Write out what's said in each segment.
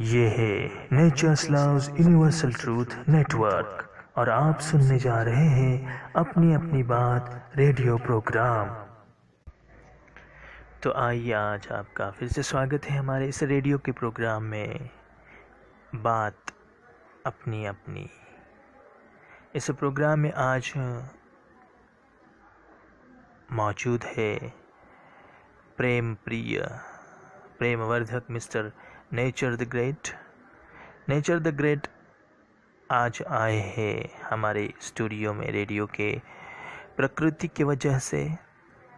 ये है nature's love's universal truth network और आप सुनने जा रहे हैं अपनी अपनी बात रेडियो प्रोग्राम। तो आइए आज आपका फिर से स्वागत है हमारे इस रेडियो के प्रोग्राम में बात अपनी अपनी। इस प्रोग्राम में आज मौजूद है प्रेम प्रिय प्रेमवर्धक मिस्टर नेचर द ग्रेट आज आए हैं हमारे स्टूडियो में रेडियो के प्रकृति की वजह से,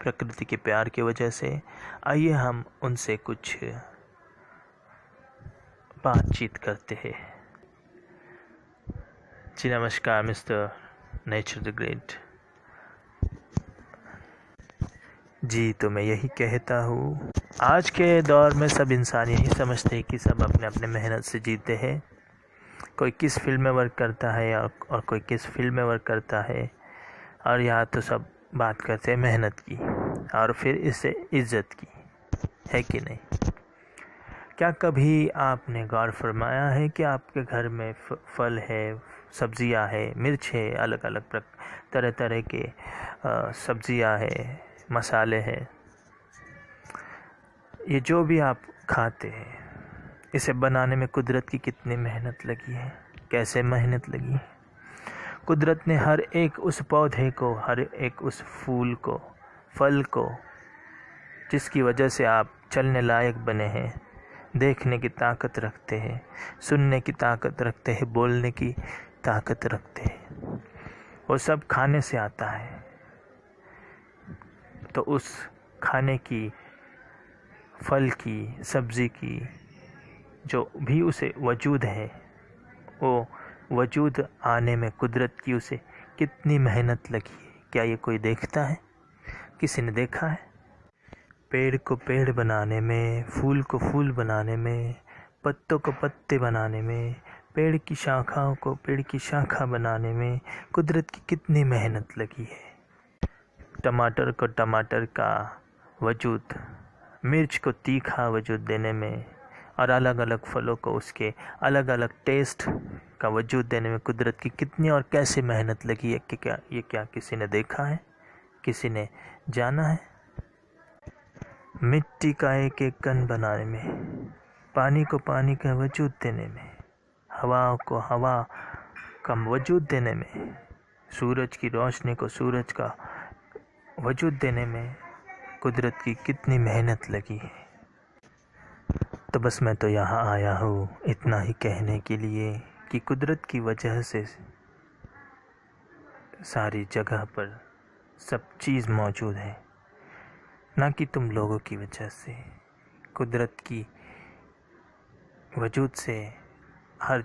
प्रकृति के प्यार की वजह से। आइए हम उनसे कुछ बातचीत करते हैं। जी नमस्कार मिस्टर नेचर द ग्रेट। जी तो मैं यही कहता हूँ, आज के दौर में सब इंसान यही समझते हैं कि सब अपने अपने मेहनत से जीते हैं। कोई किस फील्ड में वर्क करता है और कोई किस फील्ड में वर्क करता है, और यहाँ तो सब बात करते हैं मेहनत की और फिर इससे इज्जत की, है कि नहीं? क्या कभी आपने गौर फरमाया है कि आपके घर में फल है, सब्जियाँ है, मिर्च है, अलग अलग तरह तरह के सब्जियाँ है, मसाले हैं, ये जो भी आप खाते हैं, इसे बनाने में कुदरत की कितनी मेहनत लगी है, कैसे मेहनत लगी है। कुदरत ने हर एक उस पौधे को, हर एक उस फूल को, फल को, जिसकी वजह से आप चलने लायक बने हैं, देखने की ताकत रखते हैं, सुनने की ताकत रखते हैं, बोलने की ताकत रखते हैं, वो सब खाने से आता है। तो उस खाने की, फल की, सब्ज़ी की जो भी उसे वजूद है, वो वजूद आने में कुदरत की उसे कितनी मेहनत लगी है, क्या ये कोई देखता है? किसी ने देखा है? पेड़ को पेड़ बनाने में, फूल को फूल बनाने में, पत्तों को पत्ते बनाने में, पेड़ की शाखाओं को पेड़ की शाखा बनाने में कुदरत की कितनी मेहनत लगी है। टमाटर को टमाटर का वजूद, मिर्च को तीखा वजूद देने में, और अलग अलग फलों को उसके अलग अलग टेस्ट का वजूद देने में कुदरत की कितनी और कैसे मेहनत लगी है कि क्या किसी ने देखा है? किसी ने जाना है? मिट्टी का एक एक कण बनाने में, पानी को पानी का वजूद देने में, हवा को हवा का वजूद देने में, सूरज की रोशनी को सूरज का वजूद देने में कुदरत की कितनी मेहनत लगी है। तो बस मैं तो यहाँ आया हूँ इतना ही कहने के लिए कि कुदरत की वजह से सारी जगह पर सब चीज़ मौजूद है, ना कि तुम लोगों की वजह से। कुदरत की वजूद से हर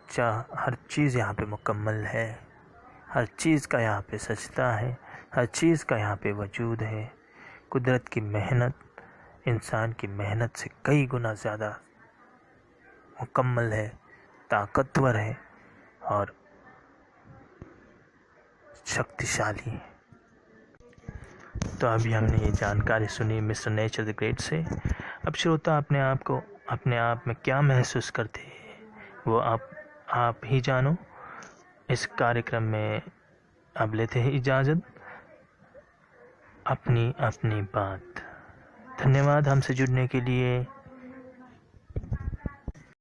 चीज़ यहाँ पे मुकम्मल है, हर चीज़ का यहाँ पे सजदा है, हर चीज़ का यहाँ पे वजूद है। कुदरत की मेहनत इंसान की मेहनत से कई गुना ज़्यादा मुकम्मल है, ताकतवर है और शक्तिशाली है। तो अभी हमने ये जानकारी सुनी मिस्टर नेचर द ग्रेट से। अब श्रोता अपने आप में क्या महसूस करते हैं वो आप ही जानो। इस कार्यक्रम में अब लेते हैं इजाज़त, अपनी अपनी बात। धन्यवाद हमसे जुड़ने के लिए।